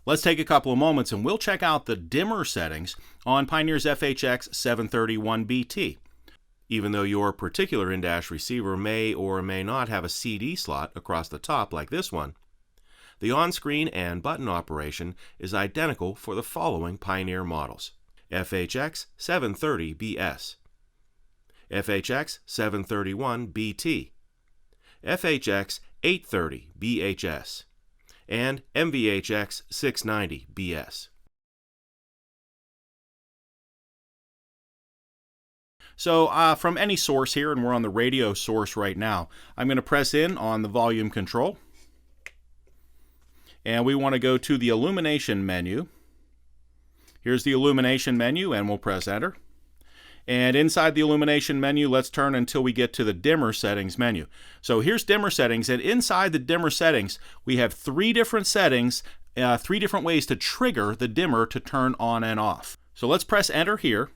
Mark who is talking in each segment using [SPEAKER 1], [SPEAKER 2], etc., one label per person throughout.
[SPEAKER 1] Let's take a couple of moments and we'll check out the dimmer settings on Pioneer's FH-X731BT. Even though your particular in-dash receiver may or may not have a CD slot across the top like this one, the on-screen and button operation is identical for the following Pioneer models: FH-X730BS, FH-X731BT, FH-X830BHS, and MVH-X690BS. So from any source here, and we're on the radio source right now, I'm going to press in on the volume control. And we want to go to the Illumination menu. Here's the Illumination menu, and we'll press Enter. And inside the Illumination menu, let's turn until we get to the Dimmer Settings menu. So here's Dimmer Settings, and inside the Dimmer Settings, we have three different settings, three different ways to trigger the dimmer to turn on and off. So let's press Enter here.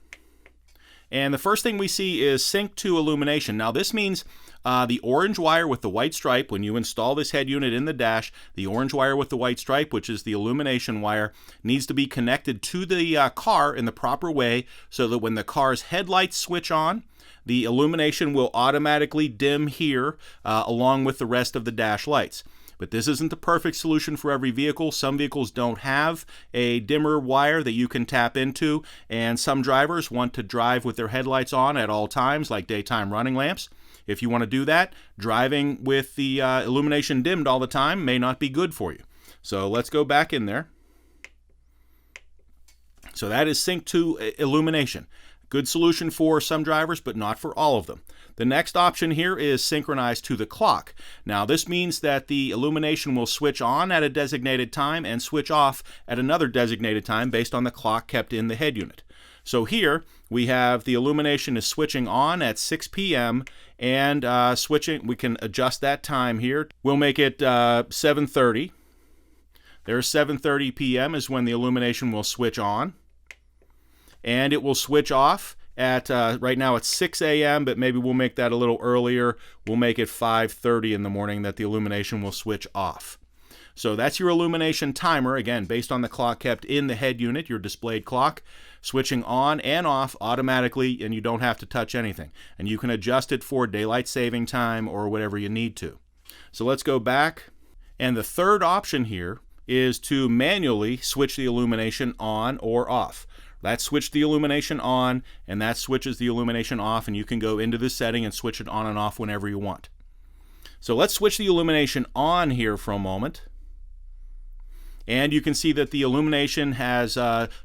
[SPEAKER 1] And the first thing we see is Sync to Illumination. Now this means the orange wire with the white stripe, when you install this head unit in the dash, the orange wire with the white stripe, which is the illumination wire, needs to be connected to the car in the proper way so that when the car's headlights switch on, the illumination will automatically dim here along with the rest of the dash lights. But this isn't the perfect solution for every vehicle. Some vehicles don't have a dimmer wire that you can tap into, and some drivers want to drive with their headlights on at all times, like daytime running lamps. If you want to do that, driving with the illumination dimmed all the time may not be good for you. So let's go back in there. So that is Sync to Illumination. Good solution for some drivers, but not for all of them. The next option here is Synchronize to the clock. Now this means that the illumination will switch on at a designated time and switch off at another designated time based on the clock kept in the head unit. So here we have the illumination is switching on at 6 p.m. and we can adjust that time here. We'll make it 7:30. There's 7:30 p.m. is when the illumination will switch on. And it will switch off at, right now it's 6 a.m., but maybe we'll make that a little earlier. We'll make it 5:30 in the morning that the illumination will switch off. So that's your illumination timer, again, based on the clock kept in the head unit, your displayed clock, switching on and off automatically, and you don't have to touch anything. And you can adjust it for daylight saving time or whatever you need to. So let's go back. And the third option here is to manually switch the illumination on or off. That switched the illumination on, and that switches the illumination off, and you can go into this setting and switch it on and off whenever you want. So let's switch the illumination on here for a moment. And you can see that the illumination has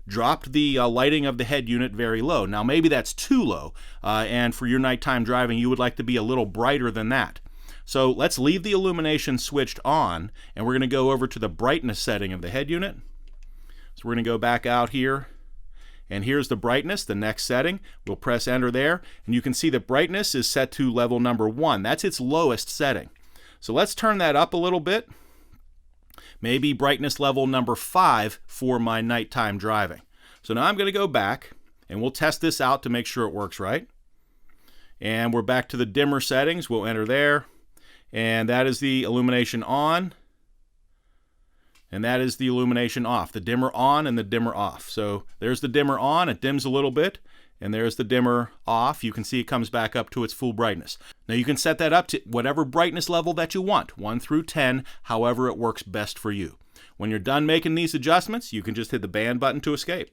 [SPEAKER 1] dropped the lighting of the head unit very low. Now maybe that's too low, and for your nighttime driving you would like to be a little brighter than that. So let's leave the illumination switched on, and we're going to go over to the brightness setting of the head unit. So we're going to go back out here. And here's the brightness, the next setting. We'll press Enter there, and you can see that brightness is set to level number 1. That's its lowest setting. So let's turn that up a little bit. Maybe brightness level number 5 for my nighttime driving. So now I'm going to go back, and we'll test this out to make sure it works right. And we're back to the dimmer settings. We'll enter there, and that is the illumination on. And that is the illumination off, the dimmer on and the dimmer off. So there's the dimmer on, it dims a little bit, and there's the dimmer off. You can see it comes back up to its full brightness. Now you can set that up to whatever brightness level that you want, 1 through 10, however it works best for you. When you're done making these adjustments, you can just hit the band button to escape.